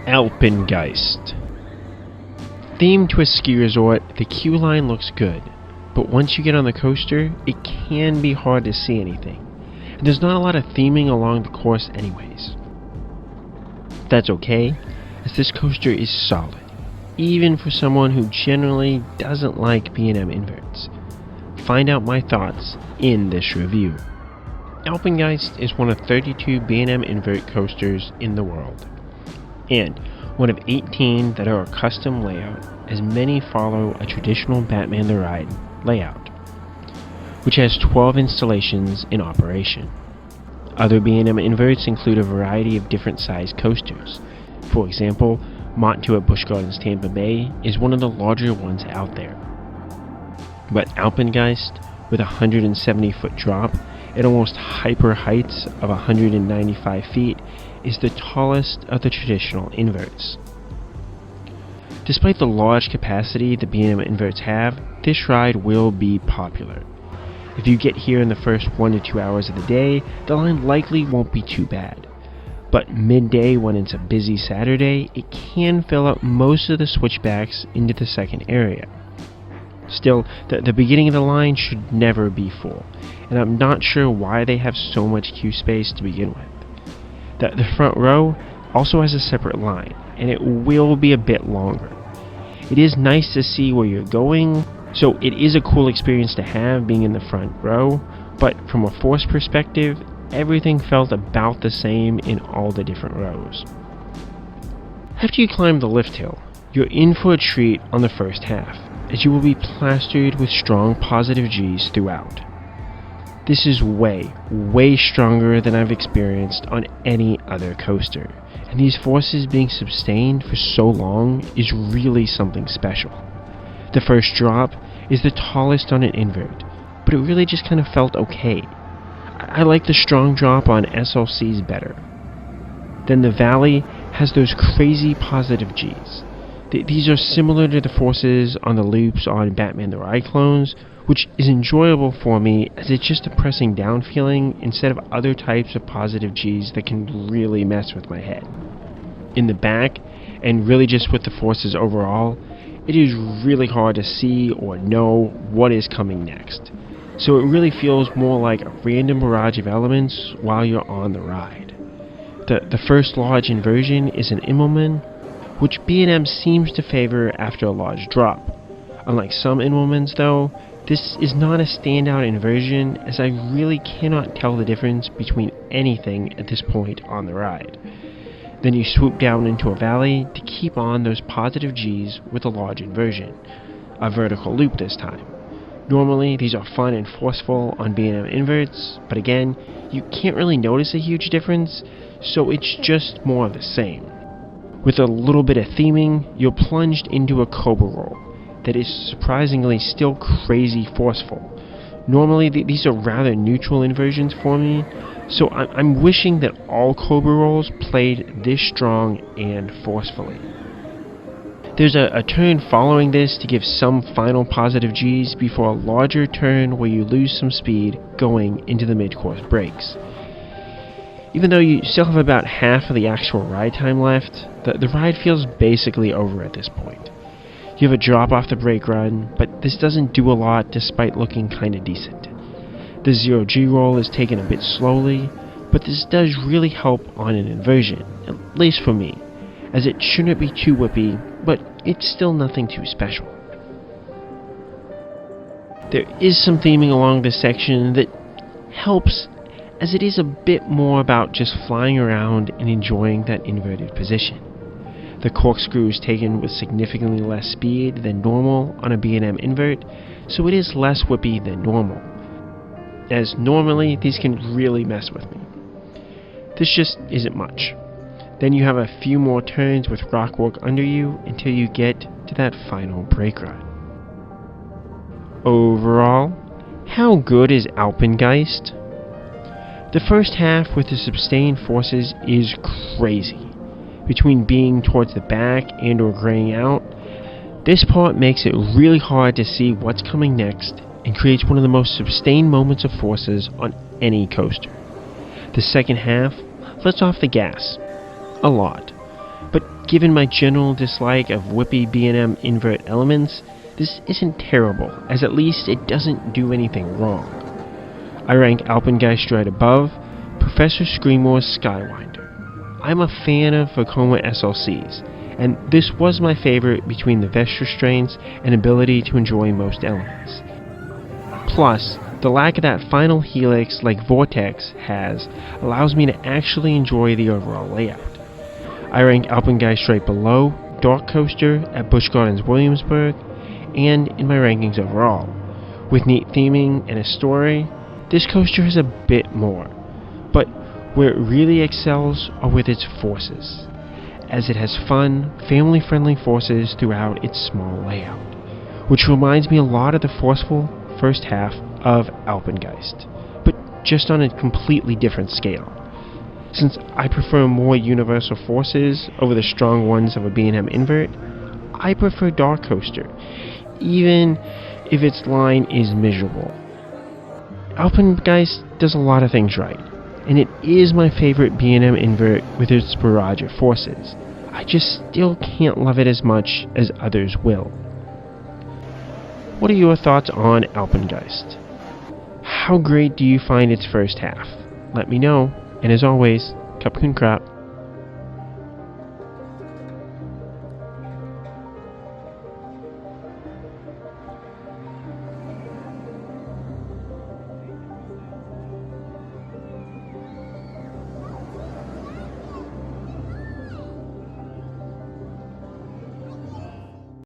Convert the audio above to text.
Alpengeist. Themed to a ski resort, the queue line looks good, but once you get on the coaster, it can be hard to see anything, and there's not a lot of theming along the course anyways. That's okay, as this coaster is solid, even for someone who generally doesn't like B&M Inverts. Find out my thoughts in this review. Alpengeist is one of 32 B&M Invert coasters in the world, and one of 18 that are a custom layout, as many follow a traditional Batman the Ride layout, which has 12 installations in operation. Other B&M Inverts include a variety of different sized coasters. For example, Mont 2 at Busch Gardens Tampa Bay is one of the larger ones out there. But Alpengeist, with a 170-foot drop at almost hyper heights of 195 feet, is the tallest of the traditional inverts. Despite the large capacity the B&M Inverts have, this ride will be popular. If you get here in the first 1 to 2 hours of the day, the line likely won't be too bad. But midday, when it's a busy Saturday, it can fill up most of the switchbacks into the second area. Still, the beginning of the line should never be full, and I'm not sure why they have so much queue space to begin with. The front row also has a separate line, and it will be a bit longer. It is nice to see where you're going, so it is a cool experience to have being in the front row, but from a force perspective, everything felt about the same in all the different rows. After you climb the lift hill, you're in for a treat on the first half, as you will be plastered with strong positive G's throughout. This is way stronger than I've experienced on any other coaster, and these forces being sustained for so long is really something special. The first drop is the tallest on an invert, but it really just kind of felt okay. I like the strong drop on SLCs better. Then the valley has those crazy positive G's. These are similar to the forces on the loops on Batman the Ride clones, which is enjoyable for me as it's just a pressing down feeling instead of other types of positive G's that can really mess with my head. In the back, and really just with the forces overall, it is really hard to see or know what is coming next. So it really feels more like a random barrage of elements while you're on the ride. The first large inversion is an Immelman, which B&M seems to favor after a large drop. Unlike some Immelmans though, this is not a standout inversion, as I really cannot tell the difference between anything at this point on the ride. Then you swoop down into a valley to keep on those positive G's with a large inversion, a vertical loop this time. Normally these are fun and forceful on B&M Inverts, but again, you can't really notice a huge difference, so it's just more of the same. With a little bit of theming, you're plunged into a cobra roll that is surprisingly still crazy forceful. Normally these are rather neutral inversions for me, so I'm wishing that all cobra rolls played this strong and forcefully. There's a turn following this to give some final positive G's before a larger turn where you lose some speed going into the mid-course brakes. Even though you still have about half of the actual ride time left, the ride feels basically over at this point. You have a drop off the brake run, but this doesn't do a lot despite looking kinda decent. The 0G roll is taken a bit slowly, but this does really help on an inversion, at least for me, as it shouldn't be too whippy, but it's still nothing too special. There is some theming along this section that helps, as it is a bit more about just flying around and enjoying that inverted position. The corkscrew is taken with significantly less speed than normal on a B&M Invert, so it is less whippy than normal, as normally these can really mess with me. This just isn't much. Then you have a few more turns with rockwork under you until you get to that final brake run. Overall, how good is Alpengeist? The first half with the sustained forces is crazy. Between being towards the back and or graying out, this part makes it really hard to see what's coming next and creates one of the most sustained moments of forces on any coaster. The second half lets off the gas a lot, but Given my general dislike of whippy B&M Invert elements, this isn't terrible, as at least it doesn't do anything wrong. I rank Alpengeist right above Professor Screamore's Skywinder. I'm a fan of Vekoma SLCs, and this was my favorite between the vest restraints and ability to enjoy most elements. Plus, the lack of that final helix like Vortex has allows me to actually enjoy the overall layout. I rank Alpengeist right below Dark Coaster at Busch Gardens Williamsburg, and in my rankings overall. With neat theming and a story, this coaster has a bit more, but where it really excels are with its forces, as it has fun, family-friendly forces throughout its small layout, which reminds me a lot of the forceful first half of Alpengeist, but just on a completely different scale. Since I prefer more universal forces over the strong ones of a B&M Invert, I prefer Dark Coaster, even if its line is miserable. Alpengeist does a lot of things right, and it is my favorite B&M Invert with its barrage of forces. I just still can't love it as much as others will. What are your thoughts on Alpengeist? How great do you find its first half? Let me know, and as always, Kapkun Krap.